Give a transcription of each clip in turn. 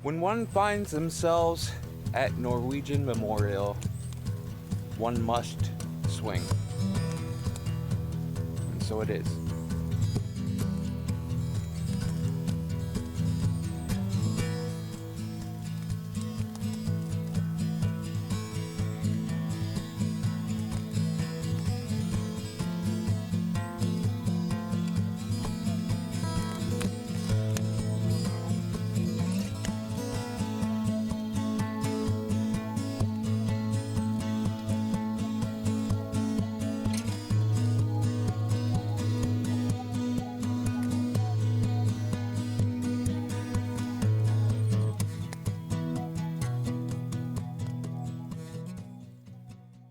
When one finds themselves at Norwegian Memorial, one must swing. And so it is.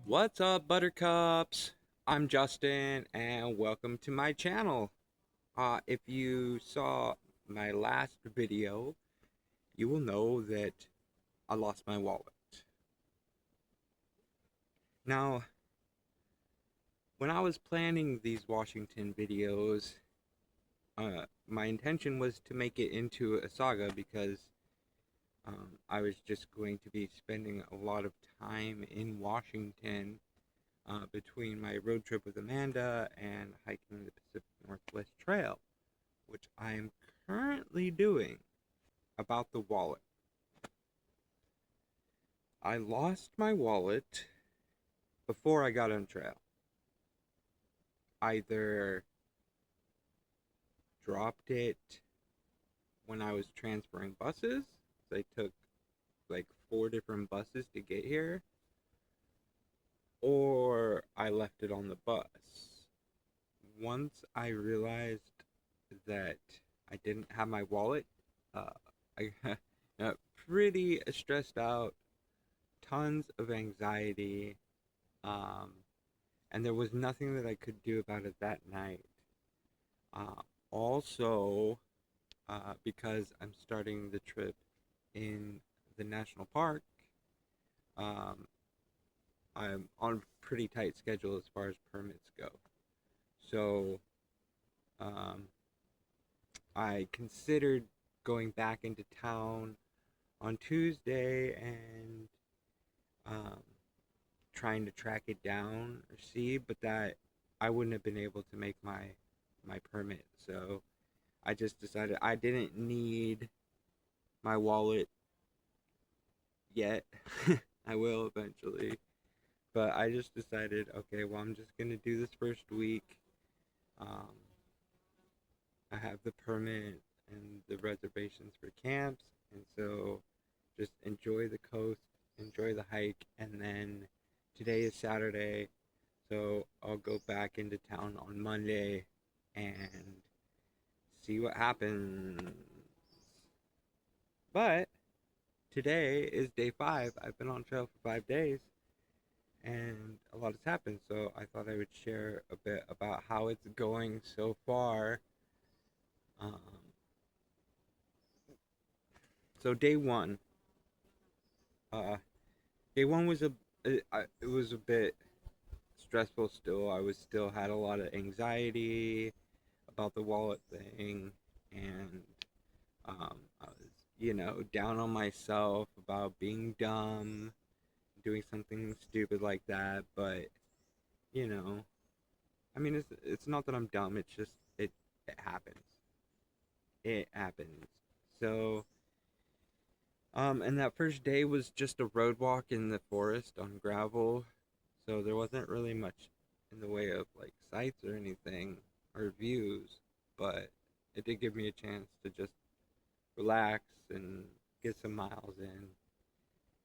What's up, Buttercups? I'm Justin, and welcome to my channel. If you saw my last video, you will know that I lost my wallet. Now, when I was planning these Washington videos, my intention was to make it into a saga because I was just going to be spending a lot of time in Washington between my road trip with Amanda and hiking the Pacific Northwest Trail, which I am currently doing. About the wallet. I lost my wallet before I got on trail. Either dropped it when I was transferring buses. I took like 4 different buses to get here. Or I left it on the bus. Once I realized that I didn't have my wallet, I got pretty stressed out, tons of anxiety, and there was nothing that I could do about it that night. Also, because I'm starting the trip in the national park, I'm on a pretty tight schedule as far as permits go. So, I considered going back into town on Tuesday and trying to track it down or see, but that I wouldn't have been able to make my permit. So I just decided I didn't need my wallet yet. I will eventually. But I just decided, okay, well, I'm just going to do this first week. I have the permit and the reservations for camps, and so just enjoy the coast, enjoy the hike, and then today is Saturday, so I'll go back into town on Monday and see what happens. But today is day 5. I've been on trail for 5 days, and a lot has happened, so I thought I would share a bit about how it's going so far. So day one was it was a bit stressful still. I was still had a lot of anxiety about the wallet thing, and I was, down on myself about being dumb, doing something stupid like that. But you know, I mean, it's not that I'm dumb. It's just it happens. It happens. So, and that first day was just a road walk in the forest on gravel, so there wasn't really much in the way of like sights or anything or views, but it did give me a chance to just relax and get some miles in.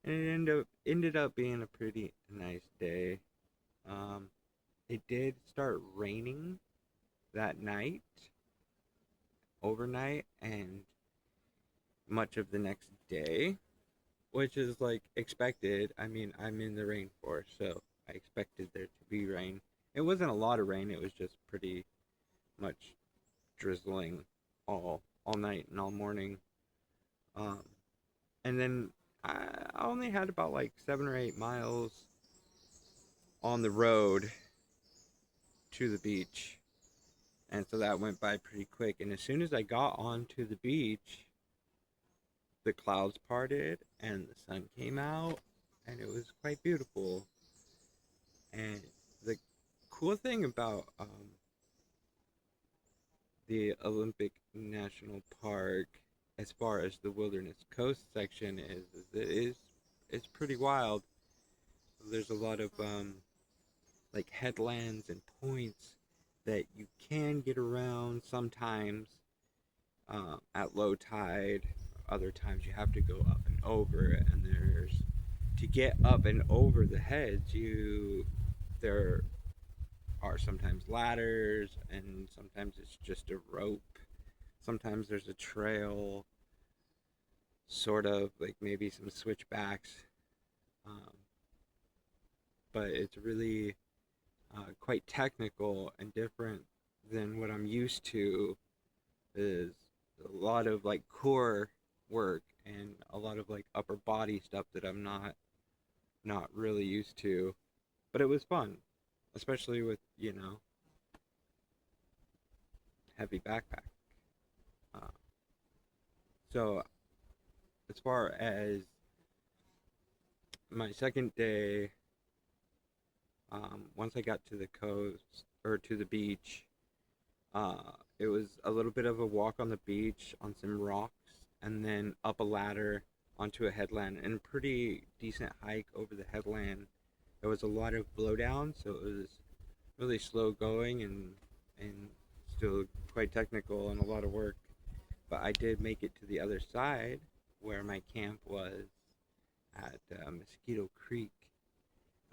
And it ended up being a pretty nice day. Um, it did start raining that night, overnight, and much of the next day, which is like expected. I mean, I'm in the rainforest, so I expected there to be rain. It wasn't a lot of rain, it was just pretty much drizzling all night and all morning. Um, and then I only had about like 7 or 8 miles on the road to the beach, and so that went by pretty quick. And as soon as I got onto the beach, the clouds parted and the sun came out, and it was quite beautiful. And the cool thing about the Olympic National Park, as far as the Wilderness Coast section is it's pretty wild. There's a lot of like headlands and points that you can get around sometimes at low tide. Other times you have to go up and over, and there's to get up and over the heads. There are sometimes ladders, and sometimes it's just a rope. Sometimes there's a trail, sort of like maybe some switchbacks, um, but it's really quite technical and different than what I'm used to. Is a lot of like core work and a lot of like upper body stuff that I'm not really used to. But it was fun, especially with heavy backpack. Uh, so as far as my second day, once I got to the coast or to the beach, it was a little bit of a walk on the beach on some rocks, and then up a ladder onto a headland, and a pretty decent hike over the headland. There was a lot of blowdown, so it was really slow going and still quite technical and a lot of work. But I did make it to the other side where my camp was at Mosquito Creek,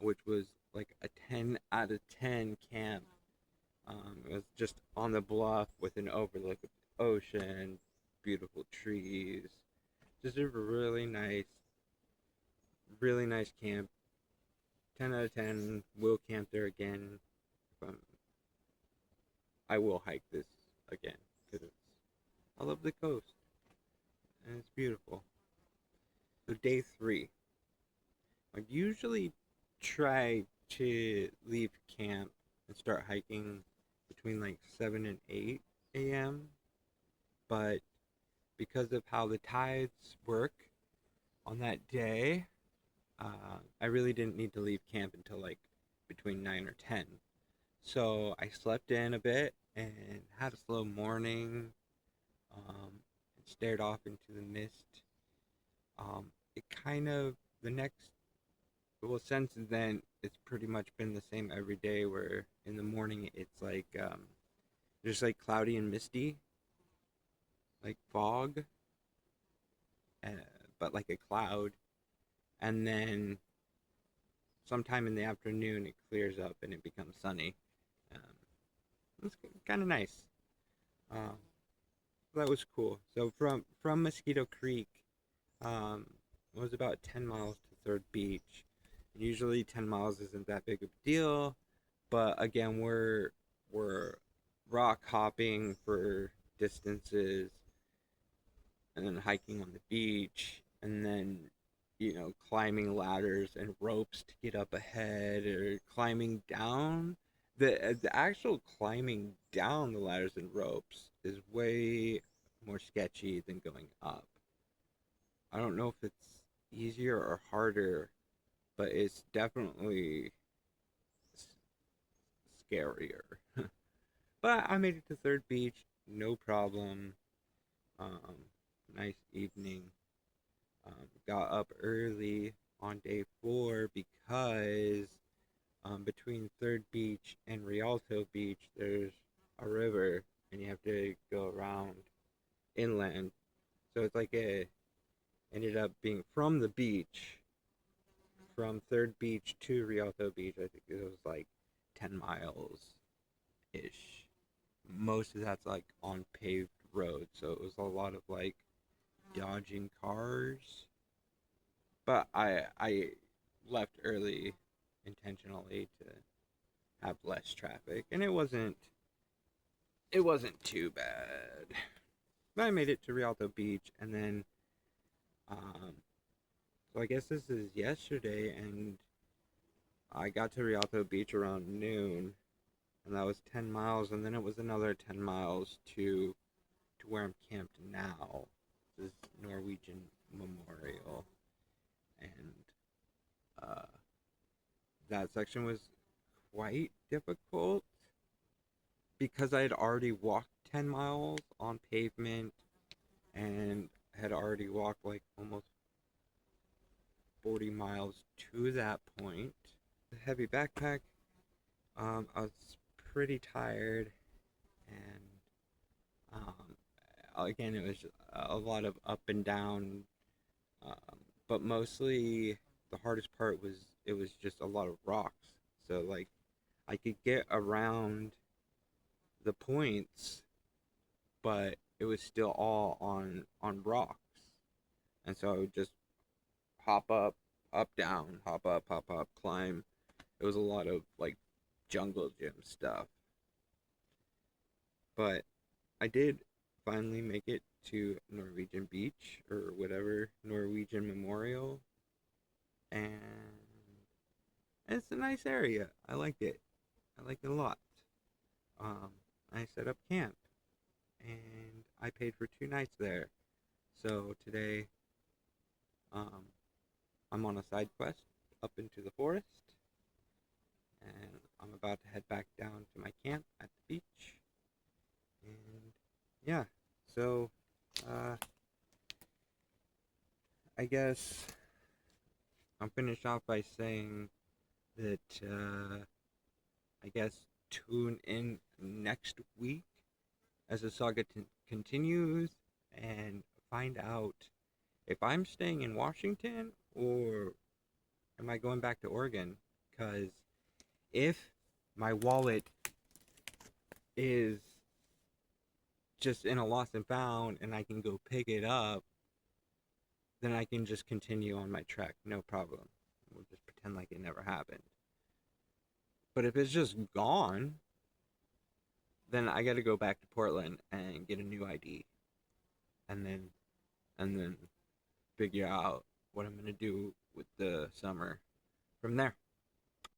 which was like a 10 out of 10 camp. It was just on the bluff with an overlook of the ocean, beautiful trees. Just a really nice camp. 10 out of 10. Will camp there again. I will hike this again because I love the coast and it's beautiful. So day 3. I usually try to leave camp and start hiking between like 7 and 8 a.m. But because of how the tides work on that day, I really didn't need to leave camp until like between 9 or 10. So I slept in a bit and had a slow morning, and stared off into the mist. It kind of, the next, well, since then, it's pretty much been the same every day where in the morning it's like, just like cloudy and misty, like fog, uh, but like a cloud. And then sometime in the afternoon it clears up and it becomes sunny. Um, it's kind of nice. Um, that was cool. So from Mosquito Creek, um, it was about 10 miles to Third Beach. Usually 10 miles isn't that big of a deal, but again, we're rock hopping for distances and then hiking on the beach and then climbing ladders and ropes to get up ahead or climbing down. The actual climbing down the ladders and ropes is way more sketchy than going up. I don't know if it's easier or harder, but it's definitely scarier. But I made it to Third Beach, no problem. Um, nice evening. Got up early on day 4 because between Third Beach and Rialto Beach, there's a river, and you have to go around inland. So it's like ended up being from the beach, from Third Beach to Rialto Beach. I think it was like 10 miles ish. Most of that's like on paved roads, so it was a lot of like dodging cars. But I left early intentionally to have less traffic, and it wasn't too bad. But I made it to Rialto Beach, and then so I guess this is yesterday, and I got to Rialto Beach around noon, and that was 10 miles, and then it was another 10 miles to where I'm camped now. This is Norwegian Memorial, and uh, that section was quite difficult because I had already walked 10 miles on pavement and had already walked like almost 40 miles to that point. Heavy backpack. I was pretty tired, and again, it was a lot of up and down, um, but mostly the hardest part was it was just a lot of rocks. So like I could get around the points, but it was still all on rocks, and so I would just hop up, down, hop up, climb. It was a lot of like jungle gym stuff, but I did finally make it to Norwegian Beach or whatever, Norwegian Memorial, and it's a nice area. I liked it. I liked it a lot. Um, I set up camp, and I paid for 2 nights there. So today, um, I'm on a side quest up into the forest, and I'm about to head back down to my camp at the beach. And yeah, so uh, I guess I'll finish off by saying that I guess tune in next week as the saga continues and find out if I'm staying in Washington or am I going back to Oregon. Because if my wallet is just in a lost and found and I can go pick it up, then I can just continue on my trek, no problem. We'll just pretend like it never happened. But if it's just gone, then I got to go back to Portland and get a new ID, and then figure out what I'm gonna do with the summer from there.